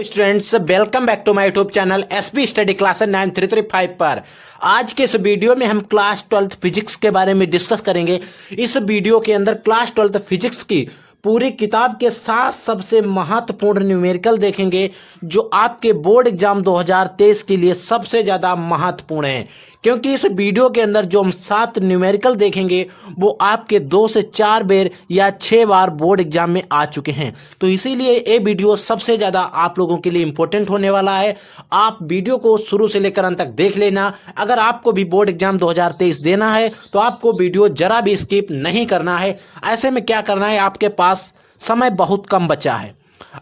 Students, welcome back to my YouTube channel SP study class 9335 पर। आज के इस वीडियो में हम क्लास 12th फिजिक्स के बारे में डिस्कस करेंगे। इस वीडियो के अंदर क्लास 12th फिजिक्स की पूरी किताब के 7 सबसे महत्वपूर्ण न्यूमेरिकल देखेंगे जो आपके बोर्ड एग्जाम 2023 के लिए सबसे ज़्यादा महत्वपूर्ण है, क्योंकि इस वीडियो के अंदर जो हम 7 न्यूमेरिकल देखेंगे वो आपके 2 से 4 बार या 6 बार बोर्ड एग्जाम में आ चुके हैं। तो इसीलिए ये वीडियो सबसे ज़्यादा आप लोगों के लिए इंपॉर्टेंट होने वाला है। आप वीडियो को शुरू से लेकर अंत तक देख लेना। अगर आपको भी बोर्ड एग्जाम 2023 देना है तो आपको वीडियो जरा भी स्किप नहीं करना है। ऐसे में क्या करना है, आपके पास समय बहुत कम बचा है,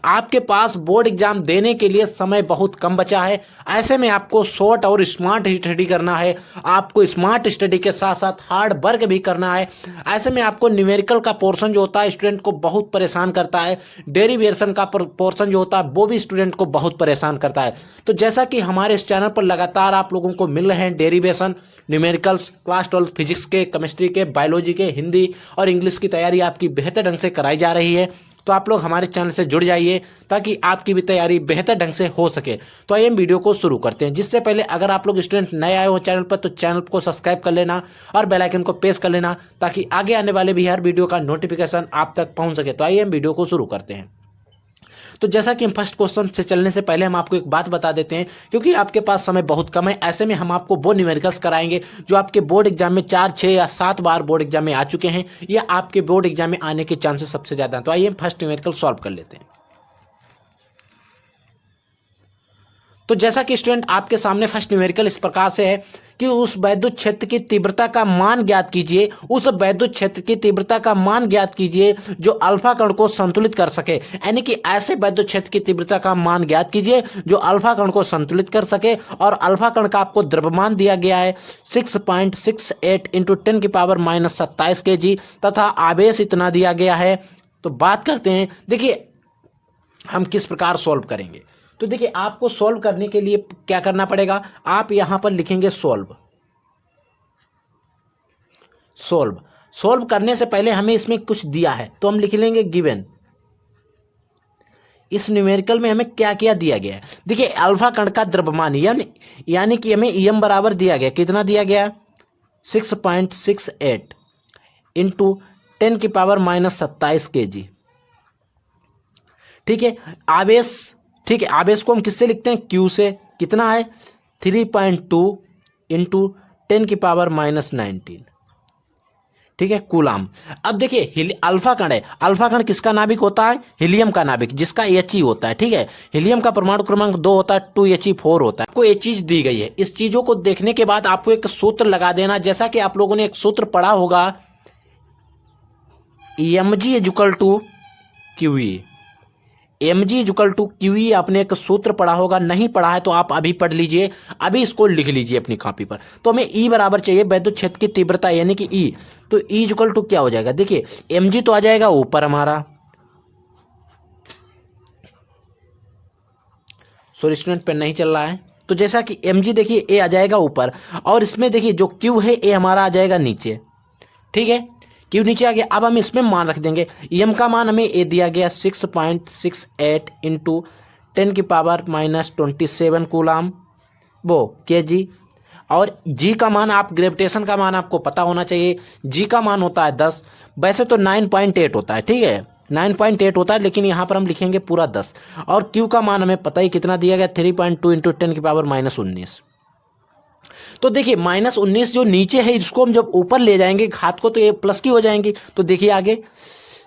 आपके पास बोर्ड एग्जाम देने के लिए समय बहुत कम बचा है। ऐसे में आपको शॉर्ट और स्मार्ट स्टडी करना है, आपको स्मार्ट स्टडी के साथ साथ हार्ड वर्क भी करना है। ऐसे में आपको न्यूमेरिकल का पोर्शन जो होता है स्टूडेंट को बहुत परेशान करता है, डेरिवेशन का पोर्शन जो होता है वो भी स्टूडेंट को बहुत परेशान करता है। तो जैसा कि हमारे इस चैनल पर लगातार आप लोगों को मिल रहे हैं डेरिवेशन, न्यूमेरिकल्स, क्लास 12 फिजिक्स के, केमिस्ट्री के, बायोलॉजी के, हिंदी और इंग्लिश की तैयारी आपकी बेहतर ढंग से कराई जा रही है। तो आप लोग हमारे चैनल से जुड़ जाइए ताकि आपकी भी तैयारी बेहतर ढंग से हो सके। तो आइए हम वीडियो को शुरू करते हैं। जिससे पहले अगर आप लोग स्टूडेंट नए आए हो चैनल पर तो चैनल को सब्सक्राइब कर लेना और बेल आइकन को प्रेस कर लेना ताकि आगे आने वाले भी हर वीडियो का नोटिफिकेशन आप तक पहुंच सके। तो आइए हम वीडियो को शुरू करते हैं। तो जैसा कि हम फर्स्ट क्वेश्चन से चलने से पहले हम आपको एक बात बता देते हैं, क्योंकि आपके पास समय बहुत कम है। ऐसे में हम आपको वो न्यूमेरिकल्स कराएंगे जो आपके बोर्ड एग्जाम में 4, 6 या 7 बार बोर्ड एग्जाम में आ चुके हैं या आपके बोर्ड एग्जाम में आने के चांसेस सबसे ज़्यादा हैं। तो आइए हम फर्स्ट न्यूमेरिकल सॉल्व कर लेते हैं। तो जैसा कि स्टूडेंट आपके सामने फर्स्ट न्यूमेरिकल इस प्रकार से है कि उस वैद्युत क्षेत्र की तीव्रता का मान ज्ञात कीजिए। उस वैद्युत क्षेत्र की तीव्रता का मान ज्ञात कीजिए जो अल्फा कण को संतुलित कर सके। यानी कि ऐसे वैद्युत क्षेत्र की तीव्रता का मान ज्ञात कीजिए जो अल्फा कण को संतुलित कर सके। और अल्फा कण का आपको द्रव्यमान दिया गया है 6.68 × 10⁻⁻27 kg तथा आवेश इतना दिया गया है। तो बात करते हैं, देखिए हम किस प्रकार सॉल्व करेंगे। तो देखिए आपको सॉल्व करने के लिए क्या करना पड़ेगा, आप यहां पर लिखेंगे सॉल्व करने से पहले हमें इसमें कुछ दिया है तो हम लिख लेंगे गिवन। इस न्यूमेरिकल में हमें क्या क्या दिया गया है। देखिए अल्फा कण का द्रव्यमान यानी कि हमें EM बराबर दिया गया, कितना दिया गया 6.68 × 10⁻⁻27 kg। ठीक है, आवेश को हम किससे लिखते हैं, Q से। कितना है 3.2 × 10⁻⁻19। ठीक है, कूलाम। अब देखिए अल्फा कण है, अल्फा कण किसका नाभिक होता है, हीलियम का नाभिक, जिसका He होता है। ठीक है, हीलियम का परमाणु क्रमांक 2 होता है, 2He4 होता है। आपको ये चीज दी गई है। इस चीजों को देखने के बाद आपको एक सूत्र लगा देना, जैसा कि आप लोगों ने एक सूत्र पढ़ा होगा mg = QE। mg = QE आपने एक सूत्र पढ़ा होगा, नहीं पढ़ा है तो आप अभी पढ़ लीजिए, अभी इसको लिख लीजिए अपनी कॉपी पर। तो हमें E बराबर चाहिए वैद्युत क्षेत्र की तीव्रता यानी कि E। तो E = क्या हो जाएगा, देखिए mg तो आ जाएगा ऊपर हमारा, सॉरी स्टूडेंट पेन नहीं चल रहा है। तो जैसा कि mg देखिए A आ जाएगा ऊपर और इसमें देखिए जो Q है A हमारा आ जाएगा नीचे। ठीक है, क्यों नीचे आ गया। अब हम इसमें मान रख देंगे। EM का मान हमें ए दिया गया 6.68 × 10⁻⁻27 कूलाम वो kg। और G का मान, आप ग्रेविटेशन का मान आपको पता होना चाहिए। G का मान होता है 10, वैसे तो 9.8 होता है। ठीक है, 9.8 होता है, लेकिन यहाँ पर हम लिखेंगे पूरा 10। और Q का मान हमें पता ही कितना दिया गया 3.2 × 10⁻⁻19। तो देखिए -19 जो नीचे है इसको हम जब ऊपर ले जाएंगे घात को तो ये प्लस की हो जाएंगी। तो देखिए आगे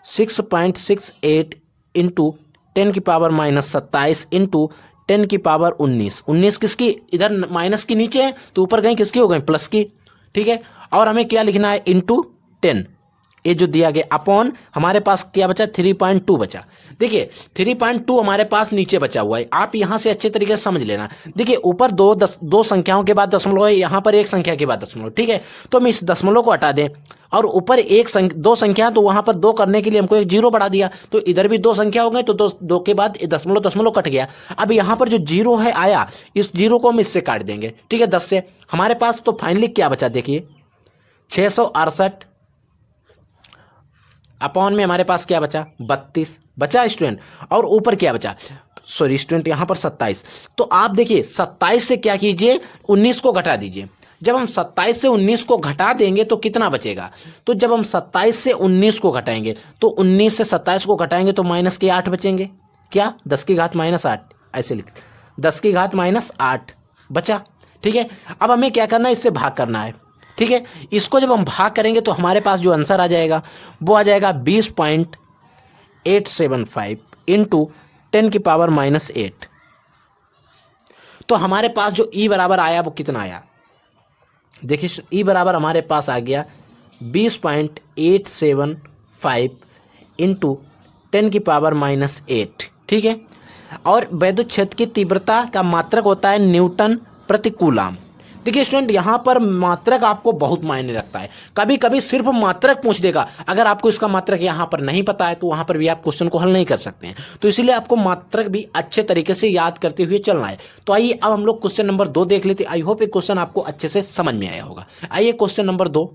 6.68 × 10⁻⁻27 × 10⁻19। 19 किसकी, इधर माइनस की नीचे है तो ऊपर गए किसकी हो गई, प्लस की। ठीक है, और हमें क्या लिखना है × 10, ये जो दिया गया अपॉन हमारे पास क्या बचा 3.2 बचा। देखिए 3.2 हमारे पास नीचे बचा हुआ है, आप यहां से अच्छे तरीके से समझ लेना। देखिए ऊपर दो संख्याओं के बाद दशमलव है, यहां पर एक संख्या के बाद दशमलव। ठीक है, तो हम इस दशमलव को हटा दें और ऊपर दो संख्या, तो वहां पर 2 करने के लिए हमको एक 0 बढ़ा दिया, तो इधर भी 2 संख्या हो गई, तो 2 के बाद दशमलव कट गया। अब यहाँ पर जो 0 है आया, इस 0 को हम इससे काट देंगे। ठीक है, 10 से हमारे पास तो फाइनली क्या बचा, देखिए 668 अपॉन में हमारे पास क्या बचा 32 बचा स्टूडेंट। और ऊपर क्या बचा, सॉरी स्टूडेंट, यहाँ पर 27। तो आप देखिए 27 से क्या कीजिए, 19 को घटा दीजिए। जब हम 27 से 19 को घटा देंगे तो कितना बचेगा, तो जब हम 27 से 19 को घटाएंगे तो 19 से 27 को घटाएंगे तो माइनस के 8 बचेंगे। क्या, 10 की घात माइनस 8, ऐसे लिख, 10 की घात माइनस 8 बचा। ठीक है, अब हमें क्या करना है, इससे भाग करना है। ठीक है, इसको जब हम भाग करेंगे तो हमारे पास जो आंसर आ जाएगा वो आ जाएगा 20.875 इंटू 10 की पावर माइनस 8। तो हमारे पास जो ई बराबर आया वो कितना आया, देखिए ई बराबर हमारे पास आ गया 20.875 इंटू 10 की पावर माइनस 8। ठीक है, और वैद्युत क्षेत्र की तीव्रता का मात्रक होता है न्यूटन प्रति कूलाम। देखिए स्टूडेंट, यहाँ पर मात्रक आपको बहुत मायने रखता है। कभी कभी सिर्फ मात्रक पूछ देगा, अगर आपको इसका मात्रक यहाँ पर नहीं पता है तो वहाँ पर भी आप क्वेश्चन को हल नहीं कर सकते हैं। तो इसीलिए आपको मात्रक भी अच्छे तरीके से याद करते हुए चलना है। तो आइए अब हम लोग क्वेश्चन नंबर 2 देख लेते हैं। आई होप ये क्वेश्चन आपको अच्छे से समझ में आया होगा। आइए क्वेश्चन नंबर 2।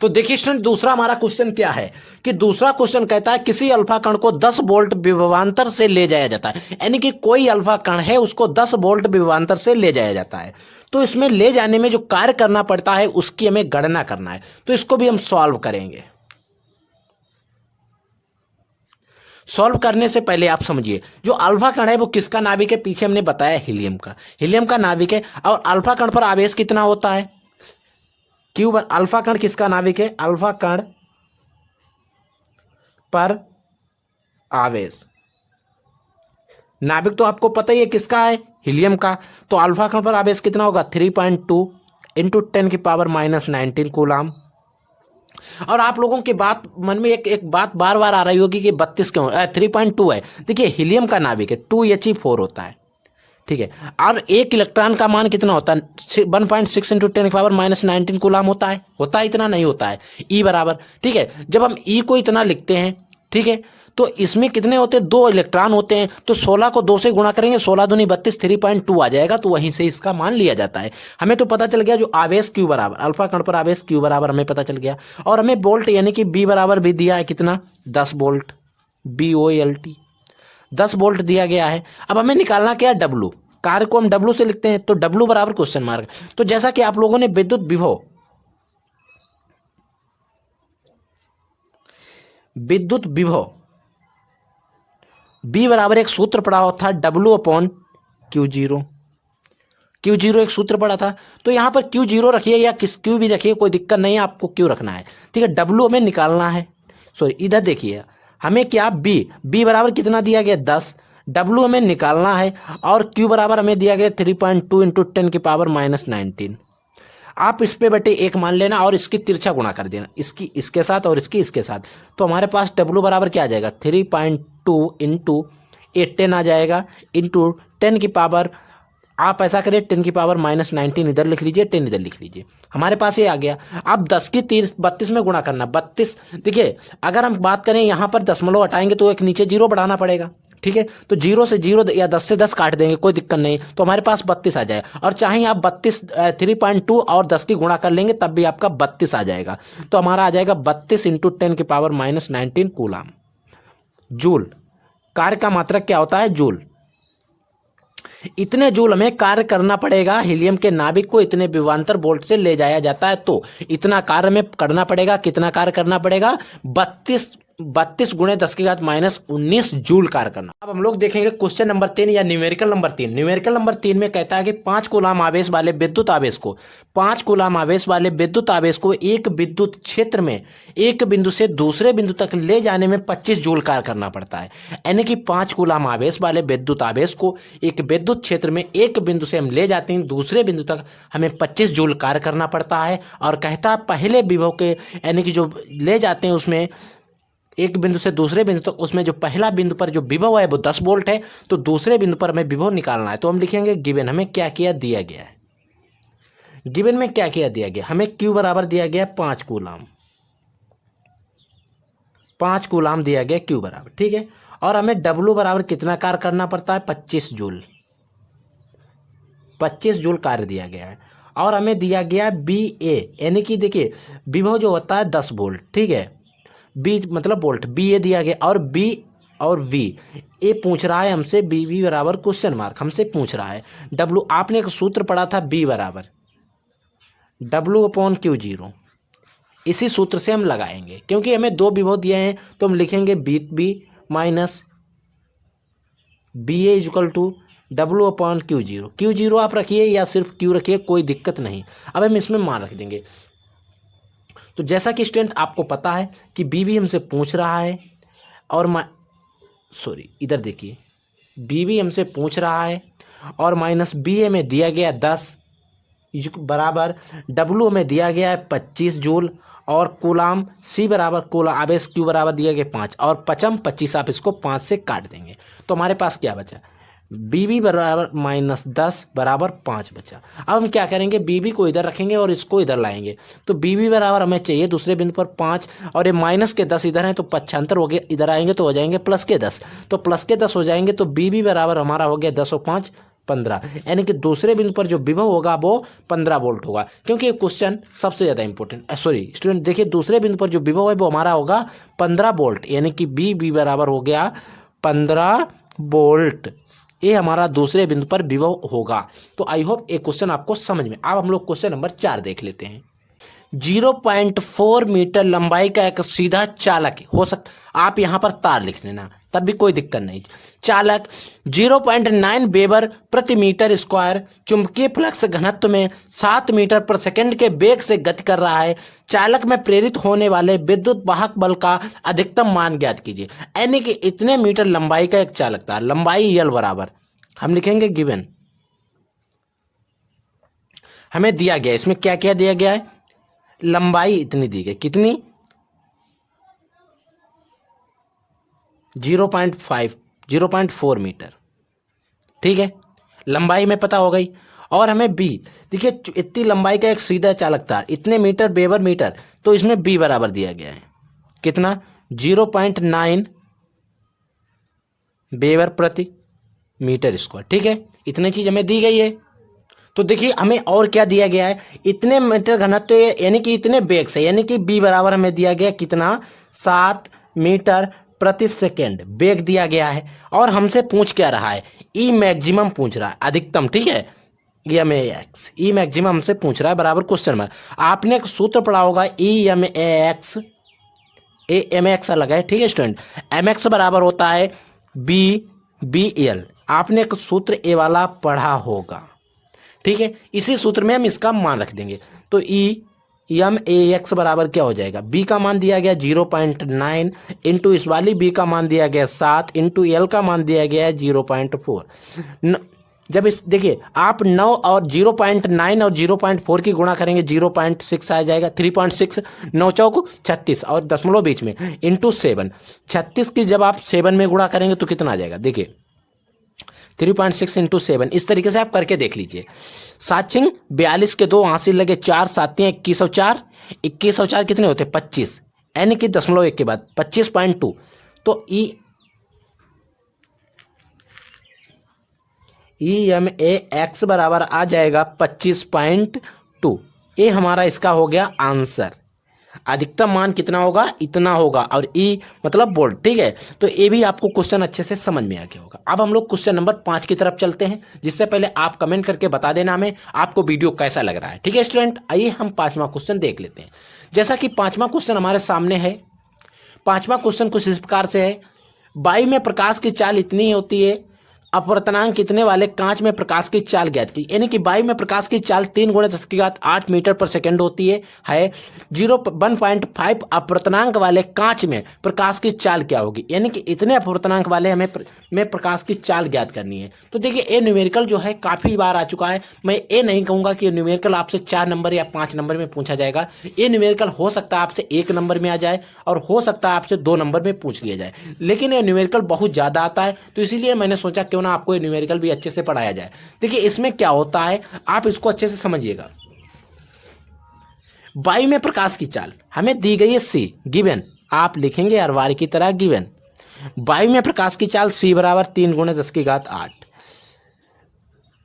तो देखिए स्टूडेंट, दूसरा हमारा क्वेश्चन क्या है कि दूसरा क्वेश्चन कहता है किसी अल्फा कण को 10 वोल्ट विभवांतर से ले जाया जाता है। यानी कि कोई अल्फा कण है उसको 10 वोल्ट विभवांतर से ले जाया जाता है। तो इसमें ले जाने में जो कार्य करना पड़ता है उसकी हमें गणना करना है। तो इसको भी हम सॉल्व करेंगे। सॉल्व करने से पहले आप समझिए, जो अल्फा कण है वो किसका नाभिक है, पीछे हमने बताया हीलियम का। हीलियम का नाभिक है और अल्फा कण पर आवेश कितना होता है, क्यू बर। अल्फा कण किसका नाभिक है, अल्फा कण पर आवेश, नाभिक तो आपको पता ही है किसका है, हीलियम का। तो अल्फा कण पर आवेश कितना होगा, 3.2 इंटू 10 की पावर माइनस 19 कूलाम। और आप लोगों के बात मन में एक बात बार बार आ रही होगी कि 32 क्यों, 3.2 है। देखिए हीलियम का नाभिक है, 2He4 होता है। ठीक है, और एक इलेक्ट्रॉन का मान कितना होता है, 1.6 इंटू 10 की पावर माइनस 19 कूलाम होता है। इतना नहीं होता है, ई बराबर। ठीक है, जब हम ई को इतना लिखते हैं, ठीक है, तो इसमें कितने होते हैं, 2 इलेक्ट्रॉन होते हैं। तो 16 को 2 से गुणा करेंगे, 16 दूनी 32, 3.2 आ जाएगा। तो वहीं से इसका मान लिया जाता है। हमें तो पता चल गया जो आवेश क्यू बराबर, अल्फा कण पर आवेश क्यू बराबर हमें पता चल गया। और हमें वोल्ट यानी कि बी बराबर भी दिया है कितना, 10 वोल्ट, BOLT 10 वोल्ट दिया गया है। अब हमें निकालना क्या है, डब्लू। कार्य को हम डब्लू से लिखते हैं, तो डब्लू बराबर क्वेश्चन मार्क। तो जैसा कि आप लोगों ने विद्युत विभव बी बराबर एक सूत्र पढ़ा हुआ था, W/Q0। Q0 एक सूत्र पढ़ा था। तो यहां पर Q0 रखिए या क्यू भी रखिए, कोई दिक्कत नहीं है, आपको क्यू रखना है। ठीक है, W हमें निकालना है। सॉरी, इधर देखिए हमें क्या, बी बराबर कितना दिया गया, 10। W हमें निकालना है और Q बराबर हमें दिया गया 3.2 इंटू 10 की पावर माइनस 19। आप इस पे बटे 1 मान लेना और इसकी तिरछा गुणा कर देना, इसकी इसके साथ और इसकी इसके साथ। तो हमारे पास W बराबर क्या आ जाएगा, 3.2 इंटू 18 आ जाएगा, इंटू 10 की पावर, आप ऐसा करिए 10 की पावर माइनस 19 इधर लिख लीजिए, 10 इधर लिख लीजिए। हमारे पास ये आ गया। अब 10 की 32 में गुणा करना, 32। देखिए अगर हम बात करें यहाँ पर दशमलव हटाएंगे तो एक नीचे 0 बढ़ाना पड़ेगा। ठीक है, तो 0 से 0 या 10 से 10 काट देंगे, कोई दिक्कत नहीं। तो हमारे पास 32 आ जाएगा। और चाहे आप 3.2 और 10 की गुणा कर लेंगे तब भी आपका 32 आ जाएगा। तो हमारा आ जाएगा 32 इंटू 10 की पावर माइनस 19 कूलाम। जूल, कार्य का मात्रक क्या होता है, जूल। इतने जूल हमें कार्य करना पड़ेगा, हीलियम के नाभिक को इतने विभवांतर वोल्ट से ले जाया जाता है। तो इतना कार्य में करना पड़ेगा, कितना कार्य करना पड़ेगा, 32 गुणे 10 की घात माइनस 19 जूल कार्य करना। अब हम लोग देखेंगे क्वेश्चन नंबर 3 या न्यूमेरिकल नंबर 3। न्यूमेरिकल नंबर 3 में कहता है कि 5 कूलाम आवेश वाले विद्युत आवेश को, 5 कूलाम आवेश वाले विद्युत आवेश को एक विद्युत क्षेत्र में एक बिंदु से दूसरे बिंदु तक ले जाने में 25 जूल कार्य करना पड़ता है। यानी कि 5 कूलाम आवेश वाले विद्युत आवेश को एक विद्युत क्षेत्र में एक बिंदु से हम ले जाते हैं दूसरे बिंदु तक, हमें 25 जूल कार्य करना पड़ता है। और कहता है पहले विभव के, यानी कि जो ले जाते हैं उसमें एक बिंदु से दूसरे बिंदु तक, उसमें जो पहला बिंदु पर जो विभव है वो 10 वोल्ट है। तो दूसरे बिंदु पर हमें विभव निकालना है। तो हम लिखेंगे गिवन, हमें क्या किया दिया गया है, गिवन में क्या किया दिया गया, हमें Q बराबर दिया गया 5 कूलाम, 5 कूलाम दिया गया Q बराबर। ठीक है, और हमें W बराबर कितना कार्य करना पड़ता है, 25 जूल, 25 जूल कार्य दिया गया है। और हमें दिया गया BA, यानी कि देखिए विभव जो होता है 10 वोल्ट। ठीक है, बी मतलब वोल्ट, BA दिया गया। और और V, ये पूछ रहा है हमसे BV बराबर क्वेश्चन मार्क, हमसे पूछ रहा है W। आपने एक सूत्र पढ़ा था B बराबर W/Q0, इसी सूत्र से हम लगाएंगे, क्योंकि हमें दो विभव दिए हैं तो हम लिखेंगे B minus BA equal to W/Q0। Q0 आप रखिए या सिर्फ Q रखिए, कोई दिक्कत नहीं। अब हम इसमें मान रख देंगे। तो जैसा कि स्टूडेंट आपको पता है कि BB हमसे पूछ रहा है और इधर देखिए BB हमसे पूछ रहा है और माइनस BA में दिया गया 10 बराबर W में दिया गया है 25 जूल और कूलाम C बराबर कूलाम आवेश Q बराबर दिया गया 5 और पचम 25, आप इसको 5 से काट देंगे तो हमारे पास क्या बचा, BB बराबर माइनस 10 बराबर 5 बचा। अब हम क्या करेंगे, BB को इधर रखेंगे और इसको इधर लाएंगे तो BB बराबर हमें चाहिए दूसरे बिंदु पर 5 और ये माइनस के 10 इधर हैं तो पक्षांतर हो गया, इधर आएंगे तो हो जाएंगे प्लस के 10, तो प्लस के 10 हो जाएंगे तो BB बराबर हमारा हो गया 10 और 5 15, यानी कि दूसरे बिंदु पर जो विभव होगा वो 15 वोल्ट होगा। क्योंकि ये क्वेश्चन सबसे ज़्यादा इंपॉर्टेंट, स्टूडेंट देखिए दूसरे बिंदु पर जो विभव है वो हमारा होगा 15 वोल्ट, यानी कि BB बराबर हो गया 15 वोल्ट, ये हमारा दूसरे बिंदु पर विभव होगा। तो आई होप ये क्वेश्चन आपको समझ में। अब हम लोग क्वेश्चन नंबर 4 देख लेते हैं। 0.4 मीटर लंबाई का एक सीधा चालक हो सकता, आप यहाँ पर तार लिख लेना तब भी कोई दिक्कत नहीं। चालक 0.9 वेबर प्रति मीटर स्क्वायर चुंबकीय फ्लक्स घनत्व में 7 मीटर प्रति सेकंड के वेग से गति कर रहा है। चालक में प्रेरित होने वाले विद्युत वाहक बल का अधिकतम मान ज्ञात कीजिए। यानी कि इतने मीटर लंबाई का एक चालक था, लंबाई L बराबर हम लिखेंगे गिवन, हमें दिया गया, इसमें क्या क्या दिया गया है, लंबाई इतनी दी गई, कितनी 0.4 मीटर, ठीक है, लंबाई में पता हो गई। और हमें B, देखिए इतनी लंबाई का एक सीधा चालक था, इतने मीटर वेबर मीटर, तो इसमें B बराबर दिया गया है कितना 0.9 वेबर प्रति मीटर स्क्वायर, ठीक है, इतनी चीज हमें दी गई है। तो देखिए हमें और क्या दिया गया है, इतने मीटर घनत्व यानी कि इतने वेग से, यानी कि B बराबर हमें दिया गया कितना 7 मीटर प्रति सेकेंड वेग दिया गया है। और हमसे पूछ क्या रहा है, E मैक्सिमम पूछ रहा है, अधिकतम, ठीक है, EMAX, E मैक्सिमम हमसे पूछ रहा है बराबर क्वेश्चन में। आपने एक सूत्र पढ़ा होगा EMAX, MX अलग है, ठीक है स्टूडेंट, MX बराबर होता है BL, आपने एक सूत्र ए वाला पढ़ा होगा, ठीक है, इसी सूत्र में हम इसका मान रख देंगे। तो EMAX बराबर क्या हो जाएगा, B का मान दिया गया 0.9 इंटू इस वाली B का मान दिया गया 7 इंटू L का मान दिया गया है 0.4। जब इस देखिए आप 9 और 0.9 और 0.4 की गुणा करेंगे 0.6 आ जाएगा, 3.6, 9 चौक 36 और दशमलव बीच में इंटू 7, 36 की जब आप 7 में गुणा करेंगे तो कितना आ जाएगा, देखिए 3.6 इंटू 7, इस तरीके से आप करके देख लीजिए। 7 छिंग 42 के 2 हासिल लगे 4 7 2104, 2104 कितने होते 25, यानी कि दशमलव 1 के बाद 25.2, तो EMAX बराबर आ जाएगा 25.2, ये हमारा इसका हो गया आंसर। अधिकतम मान कितना होगा, इतना होगा, और E मतलब वोल्ट, ठीक है। तो ये भी आपको क्वेश्चन अच्छे से समझ में आ गया होगा। अब हम लोग क्वेश्चन नंबर 5 की तरफ चलते हैं, जिससे पहले आप कमेंट करके बता देना हमें आपको वीडियो कैसा लग रहा है, ठीक है स्टूडेंट। आइए हम 5वां क्वेश्चन देख लेते हैं। जैसा कि 5वां क्वेश्चन हमारे सामने है, 5वां क्वेश्चन कुछ इस प्रकार से है, वायु में प्रकाश की चाल इतनी होती है, अपवर्तनांक कितने वाले कांच में प्रकाश की चाल ज्ञात की। यानी कि वायु में प्रकाश की चाल 3 × 10⁸ मीटर पर सेकंड होती है 1.5 अपवर्तनांक वाले कांच में प्रकाश की चाल क्या होगी। यानी कि इतने अपवर्तनांक वाले हमें में प्रकाश की चाल ज्ञात करनी है। तो देखिए ये न्यूमेरिकल जो है काफ़ी बार आ चुका है। मैं ये नहीं कहूँगा कि न्यूमेरिकल आपसे 4 नंबर या 5 नंबर में पूछा जाएगा। ये न्यूमेरिकल हो सकता है आपसे 1 नंबर में आ जाए और हो सकता है आपसे 2 नंबर में पूछ लिया जाए, लेकिन ये न्यूमेरिकल बहुत ज़्यादा आता है, तो इसीलिए मैंने सोचा क्यों ना आपको ये न्यूमेरिकल भी अच्छे से पढ़ाया जाए। देखिए इसमें क्या होता है, आप इसको अच्छे से समझिएगा। वायु में प्रकाश की चाल हमें दी गई है C गिवन, आप लिखेंगे हर बार की तरह गिवन। वायु में प्रकाश की चाल C बराबर 3 × 10⁸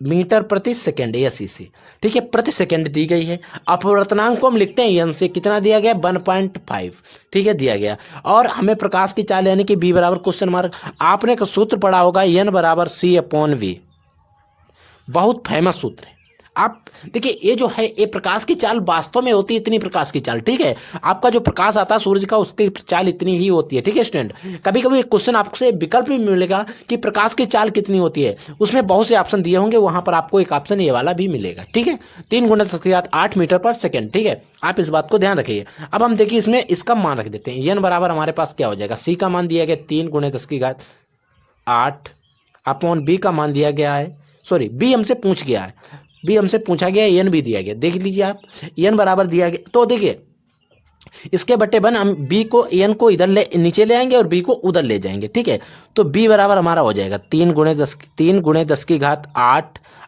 मीटर प्रति सेकंड ACC, ठीक है, प्रति सेकंड दी गई है। अपवर्तनांक को हम लिखते हैं n से, कितना दिया गया 1.5, ठीक है, दिया गया। और हमें प्रकाश की चाल यानी कि b बराबर क्वेश्चन मार्क, आपने एक सूत्र पढ़ा होगा n बराबर C/v, बहुत फेमस सूत्र है। आप देखिए ये जो है ये प्रकाश की चाल वास्तव में होती है इतनी प्रकाश की चाल, ठीक है, आपका जो प्रकाश आता है सूरज का उसकी चाल इतनी ही होती है, ठीक है स्टूडेंट। कभी कभी एक क्वेश्चन आपसे विकल्प भी मिलेगा कि प्रकाश की चाल कितनी होती है, उसमें बहुत से ऑप्शन दिए होंगे, वहां पर आपको एक ऑप्शन ये वाला भी मिलेगा, ठीक है, 3 × 10⁸ मीटर पर सेकेंड, ठीक है, आप इस बात को ध्यान रखिए। अब हम देखिए इसमें इसका मान रख देते हैं, n बराबर हमारे पास क्या हो जाएगा, c का मान दिया गया 3 × 10⁸ अपॉन b का मान दिया गया है, सॉरी b हमसे पूछ गया है, b हमसे पूछा गया है, n भी दिया गया, देख लीजिए आप, n बराबर दिया गया, तो देखिए इसके बट्टे बन हम b को n को इधर ले नीचे ले आएंगे और b को उधर ले जाएंगे, ठीक है, तो b बराबर हमारा हो जाएगा 3 × 10⁸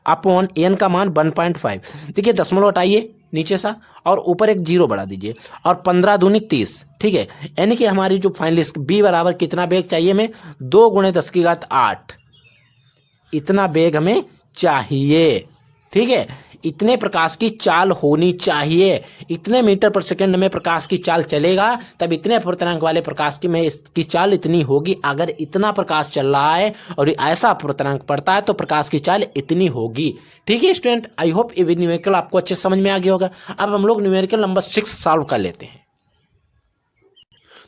अपॉन n का मान 1.5, देखिए दशमलव हटाइए नीचे सा और ऊपर एक 0 बढ़ा दीजिए और 15 दूनी 30, ठीक है, यानी कि हमारी जो फाइनल b बराबर कितना बेग चाहिए हमें 2 × 10⁸, इतना बेग हमें चाहिए, ठीक है, इतने प्रकाश की चाल होनी चाहिए, इतने मीटर पर सेकंड में प्रकाश की चाल चलेगा तब इतने अपवर्तनांक वाले प्रकाश की में इसकी चाल इतनी होगी। अगर इतना प्रकाश चल रहा है और ऐसा अपवर्तनांक पड़ता है तो प्रकाश की चाल इतनी होगी, ठीक है स्टूडेंट। आई होप ये न्यूमेरिकल आपको अच्छे समझ में आ गया होगा। अब हम लोग न्यूमेरिकल नंबर 6 सॉल्व कर लेते हैं।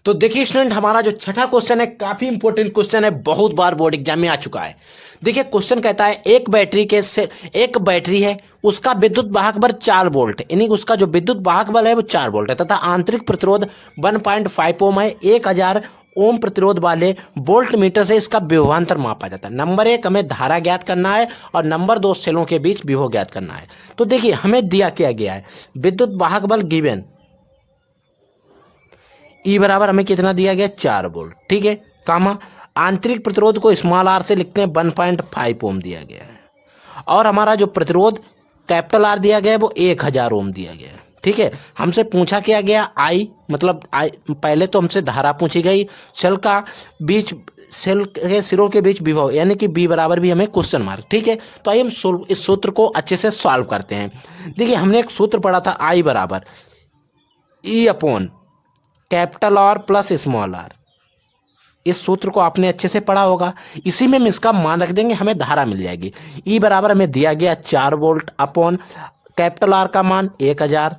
तो देखिए स्टूडेंट हमारा जो छठा क्वेश्चन है काफी इंपॉर्टेंट क्वेश्चन है, बहुत बार बोर्ड एग्जाम में आ चुका है। देखिए क्वेश्चन कहता है एक बैटरी है, उसका विद्युत वाहक बल 4 वोल्ट, यानी उसका जो विद्युत वाहक बल है वो 4 वोल्ट है तथा आंतरिक प्रतिरोध 1.5 ओम है। 1000 ओम प्रतिरोध वाले वोल्ट मीटर से इसका विभवांतर मापा जाता है। नंबर 1 हमें धारा ज्ञात करना है और नंबर 2 सेलों के बीच विभव ज्ञात करना है। तो देखिए हमें दिया क्या गया है, विद्युत वाहक बल गिवन E बराबर हमें कितना दिया गया 4 वोल्ट, ठीक है, कामा आंतरिक प्रतिरोध को स्मॉल r से लिखते हैं 1.5 ओम दिया गया है और हमारा जो प्रतिरोध कैपिटल R दिया गया है वो 1000 ओम दिया गया है, ठीक है। हमसे पूछा क्या गया I, मतलब I पहले तो हमसे धारा पूछी गई, सेल के सिरों के बीच विभव यानी कि B बराबर भी हमें क्वेश्चन मार्क, ठीक है। तो आइए हम इस सूत्र को अच्छे से सॉल्व करते हैं। देखिए हमने एक सूत्र पढ़ा था I बराबर E upon capital R plus small r, इस सूत्र को आपने अच्छे से पढ़ा होगा। इसी में हम इसका मान रख देंगे, हमें धारा मिल जाएगी। E बराबर हमें दिया गया 4 वोल्ट अपॉन कैपिटल R का मान 1000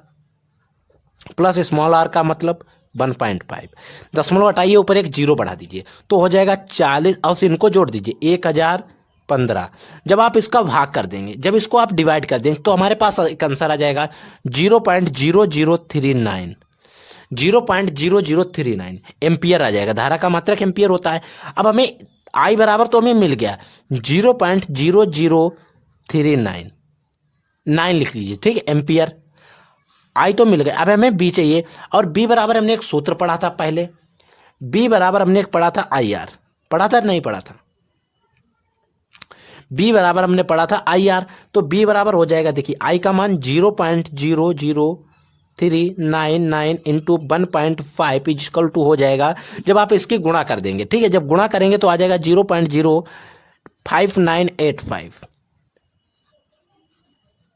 प्लस स्मॉल r का मतलब 1.5, दशमलव हटाइए ऊपर एक 0 बढ़ा दीजिए तो हो जाएगा 40 और इनको जोड़ दीजिए 1015। जब आप इसका भाग कर देंगे, जब इसको आप डिवाइड कर देंगे तो हमारे पास एक आंसर आ जाएगा 0.0039 एम्पियर आ जाएगा। धारा का मात्रक एम्पियर होता है। अब हमें I बराबर तो हमें मिल गया 0.0039 लिख लीजिए, ठीक है, एम्पियर। I तो मिल गया, अब हमें B चाहिए और B बराबर हमने एक सूत्र पढ़ा था पहले, B बराबर हमने एक पढ़ा था IR, पढ़ा था नहीं पढ़ा था, B बराबर हमने पढ़ा था IR, तो B बराबर हो जाएगा देखिए I का मान 0.0039 इंटू 1.5 इक्वल टू हो जाएगा, जब आप इसकी गुणा कर देंगे, ठीक है, जब गुणा करेंगे तो आ जाएगा 0.05985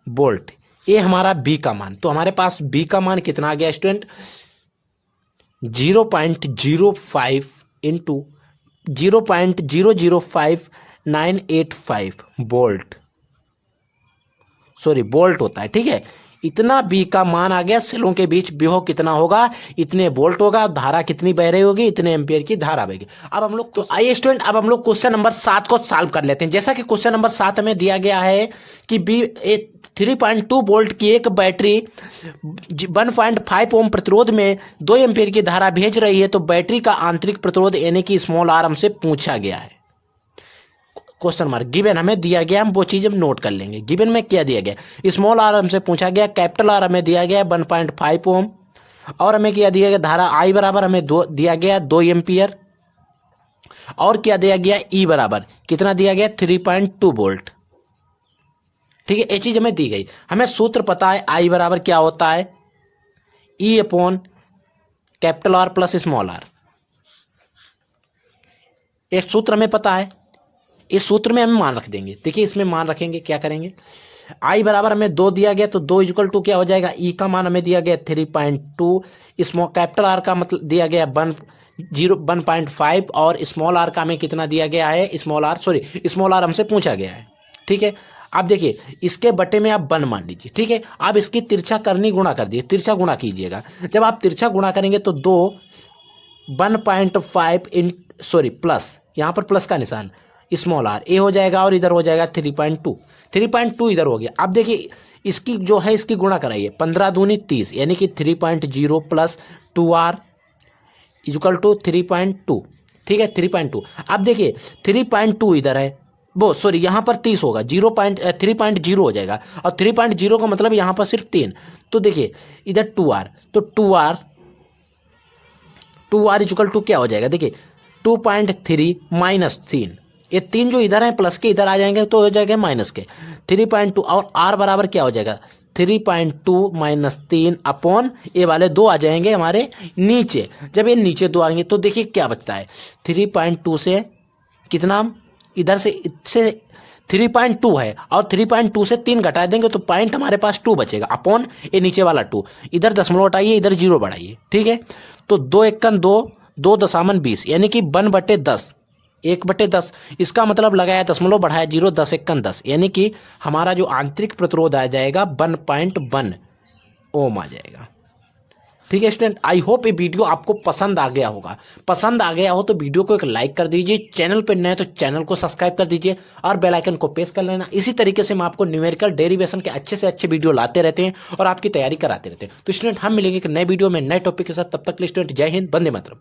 वोल्ट। ये हमारा B का मान, तो हमारे पास B का मान कितना आ गया student 0.05 into 0.005985 volt, sorry volt होता है, ठीक है। इतना B का मान आ गया। सेलों के बीच विभव कितना होगा, इतने वोल्ट होगा, धारा कितनी बह रही होगी, इतने एम्पियर की धारा बहेगी। अब हम लोग तो आइए स्टूडेंट अब हम लोग क्वेश्चन नंबर 7 को सॉल्व कर लेते हैं। जैसा कि क्वेश्चन नंबर 7 हमें दिया गया है कि 3.2 वोल्ट की एक बैटरी 1.5 ओम प्रतिरोध में 2 एम्पियर की धारा भेज रही है, तो बैटरी का आंतरिक प्रतिरोध यानी कि स्मॉल r हमसे पूछा गया है। क्वेश्चन मार्क गिवन हमें दिया गया, हम वो चीज हम नोट कर लेंगे। गिवन में क्या दिया गया, स्मॉल r हमसे पूछा गया, कैपिटल R हमें दिया गया 1.5 ओम और हमें क्या दिया गया, धारा I बराबर हमें दिया गया 2 एम्पियर और क्या दिया गया, E बराबर कितना दिया गया 3.2 वोल्ट, ठीक है। ये चीज हमें दी गई। हमें सूत्र पता है I बराबर क्या होता है E upon capital R plus small r, एक सूत्र हमें पता है। इस सूत्र में हम मान रख देंगे। देखिए इसमें मान रखेंगे, क्या करेंगे, आई बराबर हमें 2 दिया गया तो 2 इक्वल टू क्या हो जाएगा, ई का मान हमें दिया गया 3.2, स्मॉल कैपिटल आर का मतलब दिया गया 1.5 और स्मॉल आर का हमें कितना दिया गया है, स्मॉल आर हमसे पूछा गया है। ठीक है, अब देखिए इसके बटे में आप 1 मान लीजिए। ठीक है, आप इसकी तिरछा करनी गुणा कर दिए, तिरछा गुणा कीजिएगा। जब आप तिरछा गुणा करेंगे तो 1.5 प्लस, यहाँ पर प्लस का निशान, स्मॉल आर ए हो जाएगा और इधर हो जाएगा 3.2 इधर हो गया। अब देखिए इसकी जो है इसकी गुणा कराइए, 15 दूनी 30 यानी कि 3.0 प्लस 2r इक्वल टू 3.2। ठीक है, 3.2। अब देखिए 3.2 इधर है, यहाँ पर 30 होगा, 3.0 हो जाएगा और 3.0 का मतलब यहाँ पर सिर्फ 3। तो देखिए इधर 2r, तो 2r इक्वल टू क्या हो जाएगा, देखिए 2.3 माइनस 3, ये 3 जो इधर है प्लस के इधर आ जाएंगे तो हो जाएगा माइनस के 3.2 और r बराबर क्या हो जाएगा 3.2 माइनस 3 अपॉन ये वाले 2 आ जाएंगे हमारे नीचे। जब ये नीचे 2 आएंगे तो देखिए क्या बचता है, 3.2 से कितना, इधर से 3.2 है और 3.2 से 3 घटा देंगे तो पॉइंट हमारे पास 2 बचेगा अपॉन ये नीचे वाला 2, इधर दशमलव हटाइए, इधर 0 बढ़ाइए। ठीक है, तो 2 एकन 2, 2 दशामन 20 यानी कि 1/10, 1/10। इसका मतलब लगाया दशमलव बढ़ाया 0, 10 एकन 10 यानी कि हमारा जो आंतरिक प्रतिरोध आ जाएगा 1.1 ओम आ जाएगा। ठीक है स्टूडेंट, आई होप ये वीडियो आपको पसंद आ गया होगा। पसंद आ गया हो तो वीडियो को एक लाइक कर दीजिए, चैनल पर नए तो चैनल को सब्सक्राइब कर दीजिए और बेल आइकन को प्रेस कर लेना। इसी तरीके से हम आपको न्यूमेरिकल डेरिवेशन के अच्छे से अच्छे वीडियो लाते रहते हैं और आपकी तैयारी कराते रहते हैं। तो स्टूडेंट हम मिलेंगे एक नए वीडियो में नए टॉपिक के साथ, तब तक के लिए स्टूडेंट जय हिंद, वंदे मातरम।